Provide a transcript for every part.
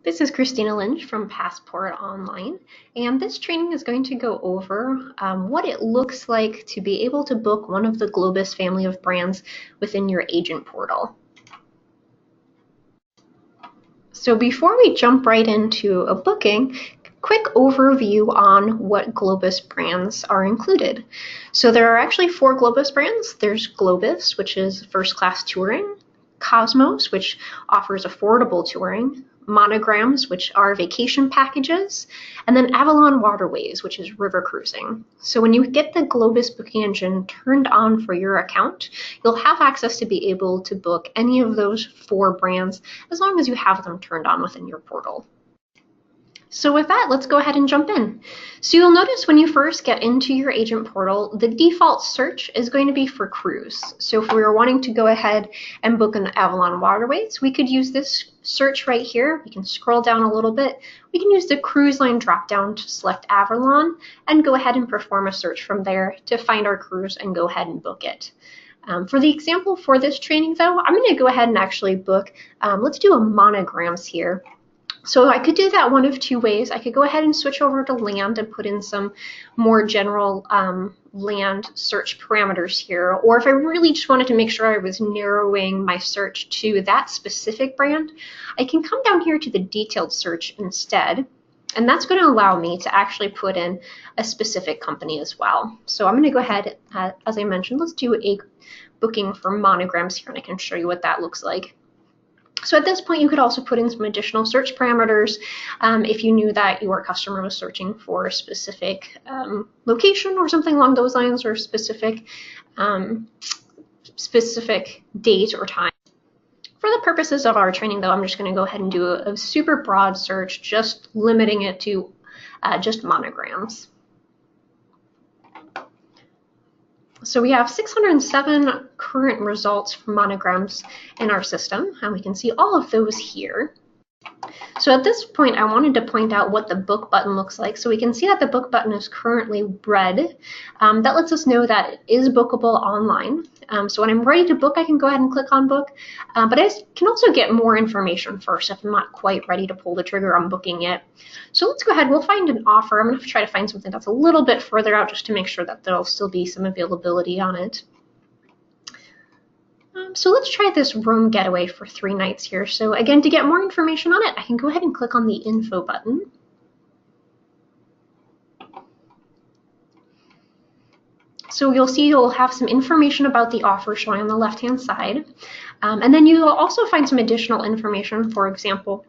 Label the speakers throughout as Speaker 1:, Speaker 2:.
Speaker 1: This is Christina Lynch from Passport Online, and this training is going to go over what it looks like to be able to book one of the Globus family of brands within your agent portal. So before we jump right into a booking, quick overview on what Globus brands are included. So there are actually 4 Globus brands. There's Globus, which is first-class touring, Cosmos, which offers affordable touring, Monograms, which are vacation packages, and then Avalon Waterways, which is river cruising. So when you get the Globus booking engine turned on for your account, you'll have access to be able to book any of those 4 brands as long as you have them turned on within your portal. So with that, let's go ahead and jump in. So you'll notice when you first get into your agent portal, the default search is going to be for cruise. So if we were wanting to go ahead and book an Avalon Waterways, we could use this search right here. We can scroll down a little bit. We can use the cruise line dropdown to select Avalon and go ahead and perform a search from there to find our cruise and go ahead and book it. For the example for this training though, I'm going to go ahead and actually book, let's do a Monograms here. So I could do that one of 2 ways. I could go ahead and switch over to land and put in some more general land search parameters here. Or if I really just wanted to make sure I was narrowing my search to that specific brand, I can come down here to the detailed search instead. And that's going to allow me to actually put in a specific company as well. So I'm going to go ahead, as I mentioned, let's do a booking for Monograms here, and I can show you what that looks like. So at this point, you could also put in some additional search parameters if you knew that your customer was searching for a specific location or something along those lines, or specific date or time. For the purposes of our training, though, I'm just going to go ahead and do a super broad search, just limiting it to just Monograms. So we have 607 current results for Monograms in our system, and we can see all of those here. So at this point, I wanted to point out what the book button looks like. So we can see that the book button is currently red. That lets us know that it is bookable online. So when I'm ready to book, I can go ahead and click on book. But I can also get more information first if I'm not quite ready to pull the trigger on booking it. So let's go ahead. We'll find an offer. I'm going to try to find something that's a little bit further out just to make sure that there'll still be some availability on it. So let's try this Rome getaway for 3 nights here. So again, to get more information on it, I can go ahead and click on the info button. So you'll see you'll have some information about the offer showing on the left-hand side. And then you'll also find some additional information. For example,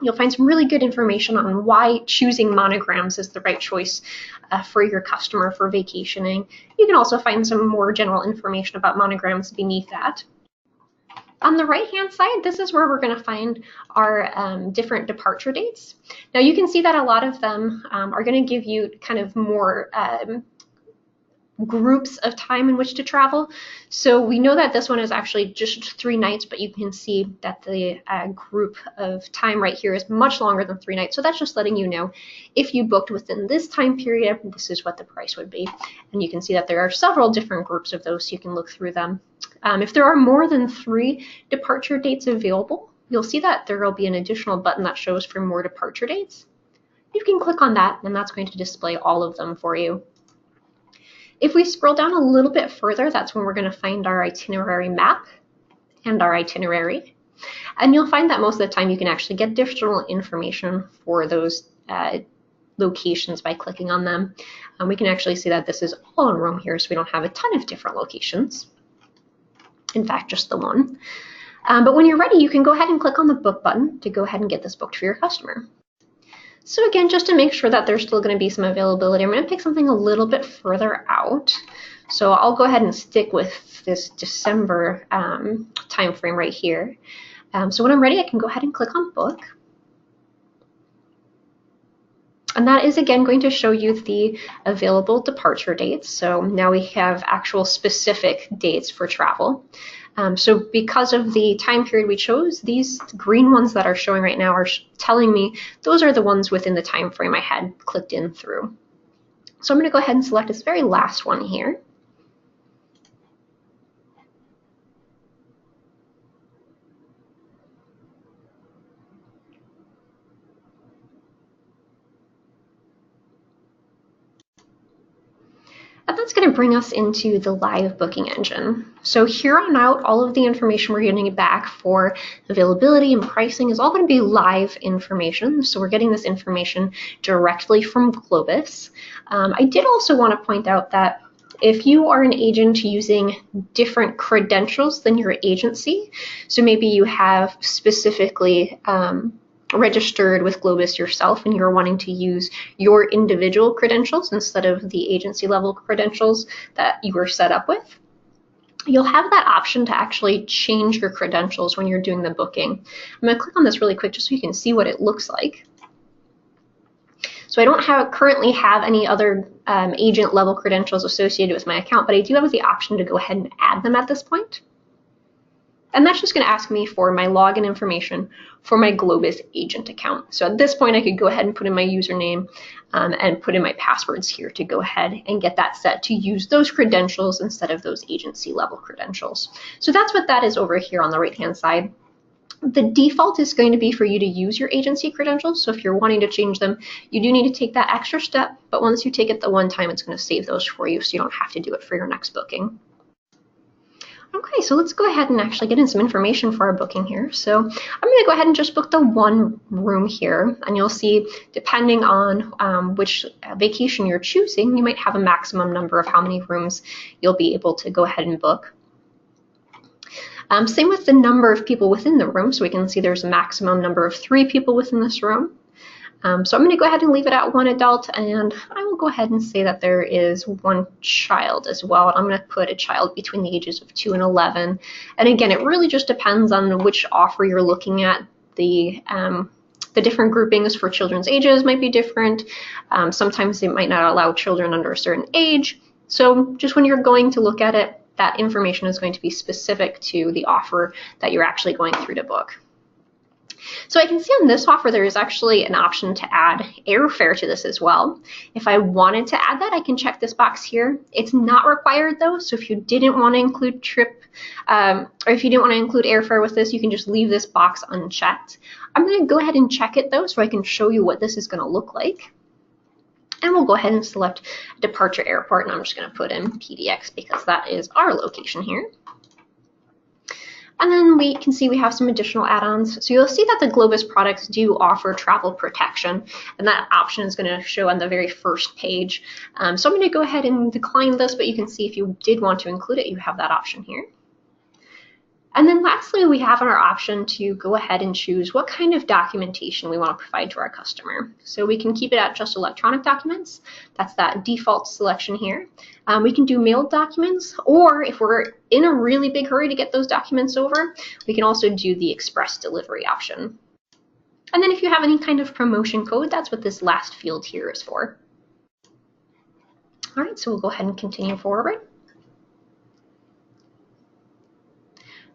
Speaker 1: you'll find some really good information on why choosing Monograms is the right choice for your customer for vacationing. You can also find some more general information about Monograms beneath that. On the right-hand side, this is where we're going to find our different departure dates. Now you can see that a lot of them are going to give you kind of more groups of time in which to travel. So we know that this one is actually just 3 nights, but you can see that the group of time right here is much longer than 3 nights. So that's just letting you know if you booked within this time period, this is what the price would be. And you can see that there are several different groups of those, so you can look through them. If there are more than 3 departure dates available, you'll see that there will be an additional button that shows for more departure dates. You can click on that, and that's going to display all of them for you. If we scroll down a little bit further, that's when we're going to find our itinerary map and our itinerary. And you'll find that most of the time you can actually get additional information for those locations by clicking on them. We can actually see that this is all in Rome here, so we don't have a ton of different locations. In fact, just the one. But when you're ready, you can go ahead and click on the book button to go ahead and get this booked for your customer. So again, just to make sure that there's still going to be some availability, I'm going to pick something a little bit further out. So I'll go ahead and stick with this December time frame right here. So when I'm ready, I can go ahead and click on book. And that is again going to show you the available departure dates. So now we have actual specific dates for travel. So because of the time period we chose, these green ones that are showing right now are telling me those are the ones within the time frame I had clicked in through. So I'm going to go ahead and select this very last one here. that's going to bring us into the live booking engine. So here on out, all of the information we're getting back for availability and pricing is all going to be live information. So we're getting this information directly from Globus. I did also want to point out that if you are an agent using different credentials than your agency, so maybe you have specifically registered with Globus yourself and you're wanting to use your individual credentials instead of the agency level credentials that you were set up with, you'll have that option to actually change your credentials when you're doing the booking. I'm going to click on this really quick just so you can see what it looks like. So I don't currently have any other agent level credentials associated with my account, but I do have the option to go ahead and add them at this point. And that's just going to ask me for my login information for my Globus agent account. So at this point, I could go ahead and put in my username and put in my passwords here to go ahead and get that set to use those credentials instead of those agency level credentials. So that's what that is over here on the right-hand side. The default is going to be for you to use your agency credentials. So if you're wanting to change them, you do need to take that extra step. But once you take it the one time, it's going to save those for you so you don't have to do it for your next booking. Okay, so let's go ahead and actually get in some information for our booking here. So I'm going to go ahead and just book the one room here, and you'll see depending on which vacation you're choosing, you might have a maximum number of how many rooms you'll be able to go ahead and book. Same with the number of people within the room, so we can see there's a maximum number of 3 people within this room. So I'm going to go ahead and leave it at 1 adult, and I will go ahead and say that there is 1 child as well. I'm going to put a child between the ages of 2 and 11. And again, it really just depends on which offer you're looking at. The different groupings for children's ages might be different. Sometimes they might not allow children under a certain age. So just when you're going to look at it, that information is going to be specific to the offer that you're actually going through to book. So I can see on this offer there is actually an option to add airfare to this as well. If I wanted to add that, I can check this box here. It's not required though, so if you didn't want to include or if you didn't want to include airfare with this, you can just leave this box unchecked. I'm going to go ahead and check it though so I can show you what this is going to look like. And we'll go ahead and select departure airport, and I'm just going to put in PDX because that is our location here. And then we can see we have some additional add-ons. So you'll see that the Globus products do offer travel protection, and that option is going to show on the very first page. So I'm going to go ahead and decline this, but you can see if you did want to include it, you have that option here. And then lastly, we have our option to go ahead and choose what kind of documentation we want to provide to our customer. So we can keep it at just electronic documents. That's that default selection here. We can do mailed documents, or if we're in a really big hurry to get those documents over, we can also do the express delivery option. And then if you have any kind of promotion code, that's what this last field here is for. All right, so we'll go ahead and continue forward.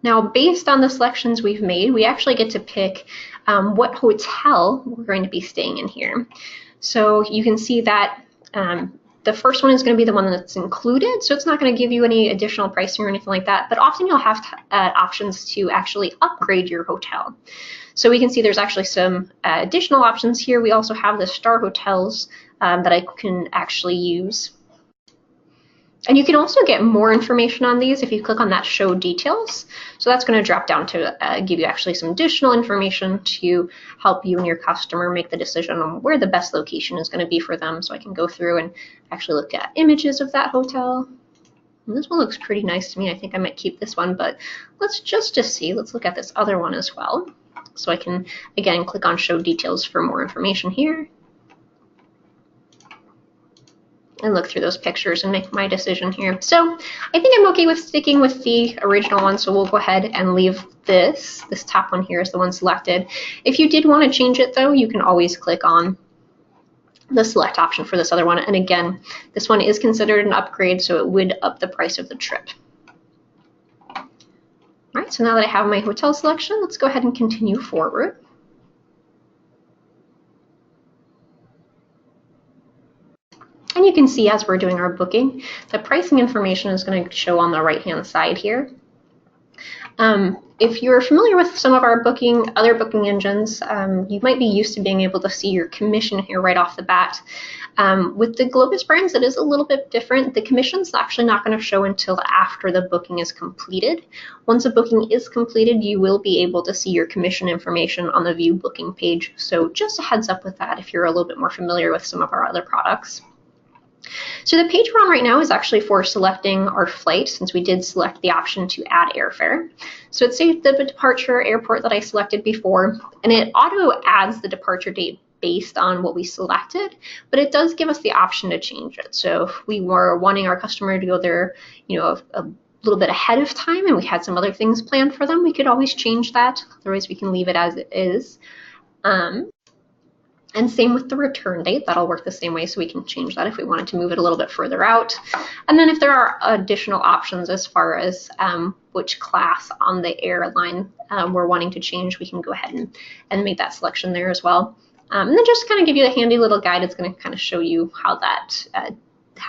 Speaker 1: Now, based on the selections we've made, we actually get to pick what hotel we're going to be staying in here. So you can see that the first one is going to be the one that's included, so it's not going to give you any additional pricing or anything like that, but often you'll have options to actually upgrade your hotel. So we can see there's actually some additional options here. We also have the star hotels that I can actually use. And you can also get more information on these if you click on that show details. So that's going to drop down to give you actually some additional information to help you and your customer make the decision on where the best location is going to be for them. So I can go through and actually look at images of that hotel. And this one looks pretty nice to me. I think I might keep this one, but let's just see. Let's look at this other one as well. So I can, again, click on show details for more information here. And look through those pictures and make my decision here. So I think I'm okay with sticking with the original one, so we'll go ahead and leave this top one here is the one selected. If you did want to change it though, you can always click on the select option for this other one. And again, this one is considered an upgrade, so it would up the price of the trip. All right, so now that I have my hotel selection, let's go ahead and continue forward. And you can see as we're doing our booking, the pricing information is going to show on the right-hand side here. If you're familiar with some of our other booking engines, you might be used to being able to see your commission here right off the bat. With the Globus brands, it is a little bit different. The commission's actually not going to show until after the booking is completed. Once a booking is completed, you will be able to see your commission information on the View Booking page. So just a heads up with that if you're a little bit more familiar with some of our other products. So the page we're on right now is actually for selecting our flight, since we did select the option to add airfare. So it's the departure airport that I selected before, and it auto adds the departure date based on what we selected, but it does give us the option to change it. So if we were wanting our customer to go there, a little bit ahead of time and we had some other things planned for them, we could always change that. Otherwise, we can leave it as it is. And same with the return date, that'll work the same way, so we can change that if we wanted to move it a little bit further out. And then if there are additional options as far as which class on the airline we're wanting to change, we can go ahead and make that selection there as well. And then just kind of give you a handy little guide. It's going to kind of show you how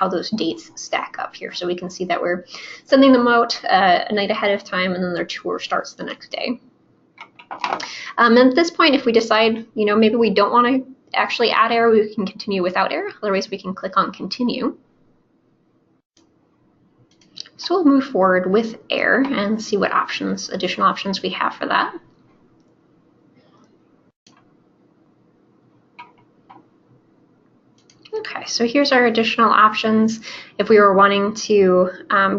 Speaker 1: those dates stack up here. So we can see that we're sending them out a night ahead of time, and then their tour starts the next day. And at this point, if we decide, maybe we don't want to actually add air, we can continue without air. Otherwise, we can click on continue. So we'll move forward with air and see what additional options we have for that. Okay, so here's our additional options. If we were wanting to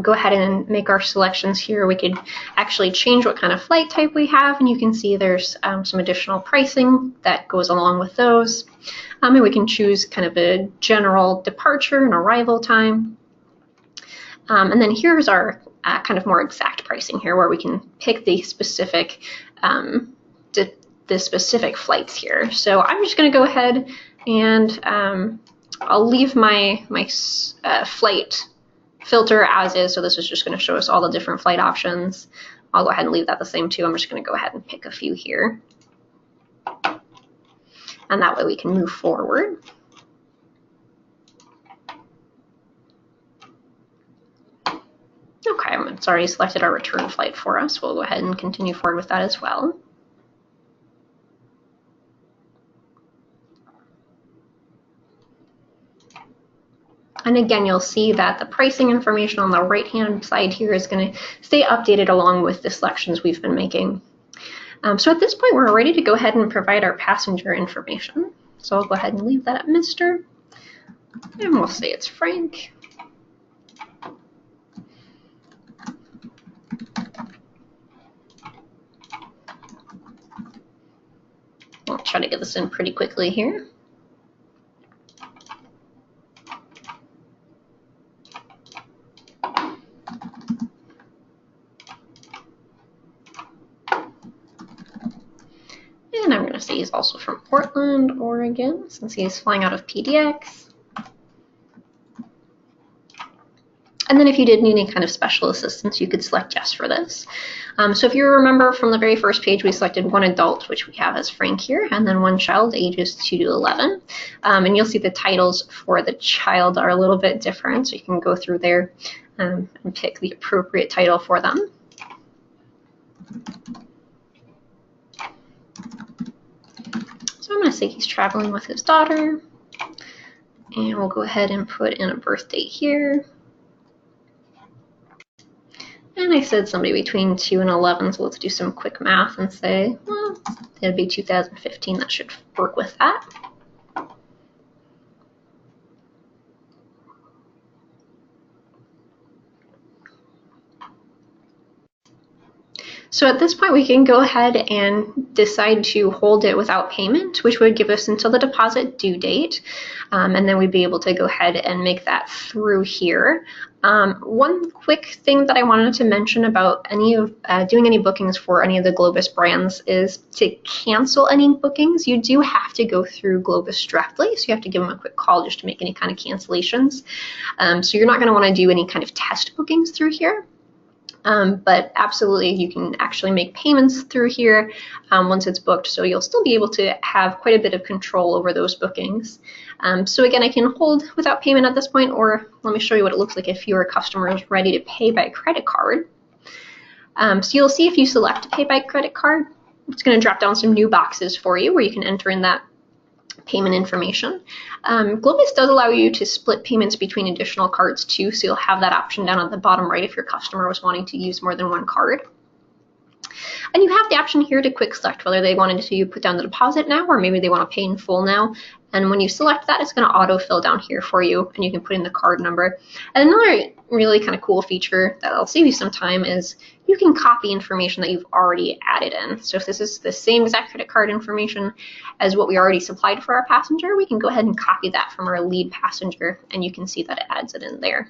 Speaker 1: go ahead and make our selections here, we could actually change what kind of flight type we have, and you can see there's some additional pricing that goes along with those. And we can choose kind of a general departure and arrival time. And then here's our kind of more exact pricing here, where we can pick the specific flights here. So I'm just going to go ahead and I'll leave my flight filter as is, so this is just going to show us all the different flight options. I'll go ahead and leave that the same too. I'm just going to go ahead and pick a few here. And that way we can move forward. Okay, it's already selected our return flight for us. We'll go ahead and continue forward with that as well. And again, you'll see that the pricing information on the right-hand side here is going to stay updated along with the selections we've been making. So at this point, we're ready to go ahead and provide our passenger information. So I'll go ahead and leave that at Mr. And we'll say it's Frank. I'll try to get this in pretty quickly here. And I'm going to say he's also from Portland, Oregon, since he's flying out of PDX. And then if you did need any kind of special assistance, you could select yes for this. So if you remember from the very first page, we selected one adult, which we have as Frank here, and then one child, ages 2 to 11. And you'll see the titles for the child are a little bit different, so you can go through there and pick the appropriate title for them. So I'm going to say he's traveling with his daughter, and we'll go ahead and put in a birth date here. And I said somebody between 2 and 11, so let's do some quick math and say, well, it'd be 2015. That should work with that. So at this point, we can go ahead and decide to hold it without payment, which would give us until the deposit due date. And then we'd be able to go ahead and make that through here. One quick thing that I wanted to mention about doing any bookings for any of the Globus brands is to cancel any bookings. You do have to go through Globus directly, so you have to give them a quick call just to make any kind of cancellations. So you're not going to want to do any kind of test bookings through here. But absolutely, you can actually make payments through here once it's booked, so you'll still be able to have quite a bit of control over those bookings. So again, I can hold without payment at this point, or let me show you what it looks like if your customer is ready to pay by credit card. So you'll see if you select pay by credit card, it's going to drop down some new boxes for you where you can enter in that payment information. Globus does allow you to split payments between additional cards too, so you'll have that option down at the bottom right if your customer was wanting to use more than one card. And you have the option here to quick select whether they wanted to put down the deposit now or maybe they want to pay in full now. And when you select that, it's going to autofill down here for you, and you can put in the card number. And another really kind of cool feature that'll save you some time is you can copy information that you've already added in. So if this is the same exact credit card information as what we already supplied for our passenger, we can go ahead and copy that from our lead passenger, and you can see that it adds it in there.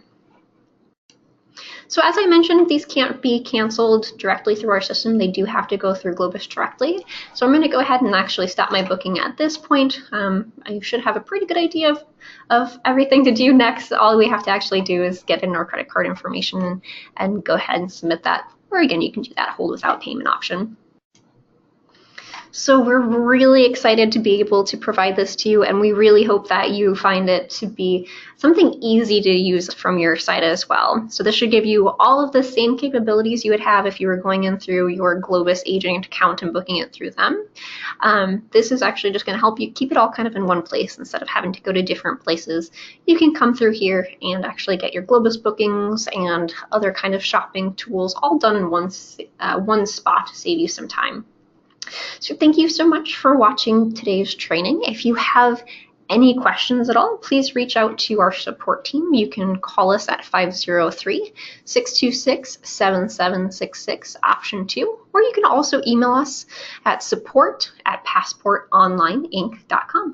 Speaker 1: So as I mentioned, these can't be canceled directly through our system. They do have to go through Globus directly. So I'm going to go ahead and actually stop my booking at this point. I should have a pretty good idea of everything to do next. All we have to actually do is get in our credit card information and go ahead and submit that. Or again, you can do that hold without payment option. So we're really excited to be able to provide this to you, and we really hope that you find it to be something easy to use from your side as well. So this should give you all of the same capabilities you would have if you were going in through your Globus agent account and booking it through them. This is actually just going to help you keep it all kind of in one place instead of having to go to different places. You can come through here and actually get your Globus bookings and other kind of shopping tools all done in one spot to save you some time. So thank you so much for watching today's training. If you have any questions at all, please reach out to our support team. You can call us at 503-626-7766, option 2, or you can also email us at support@passportonlineinc.com.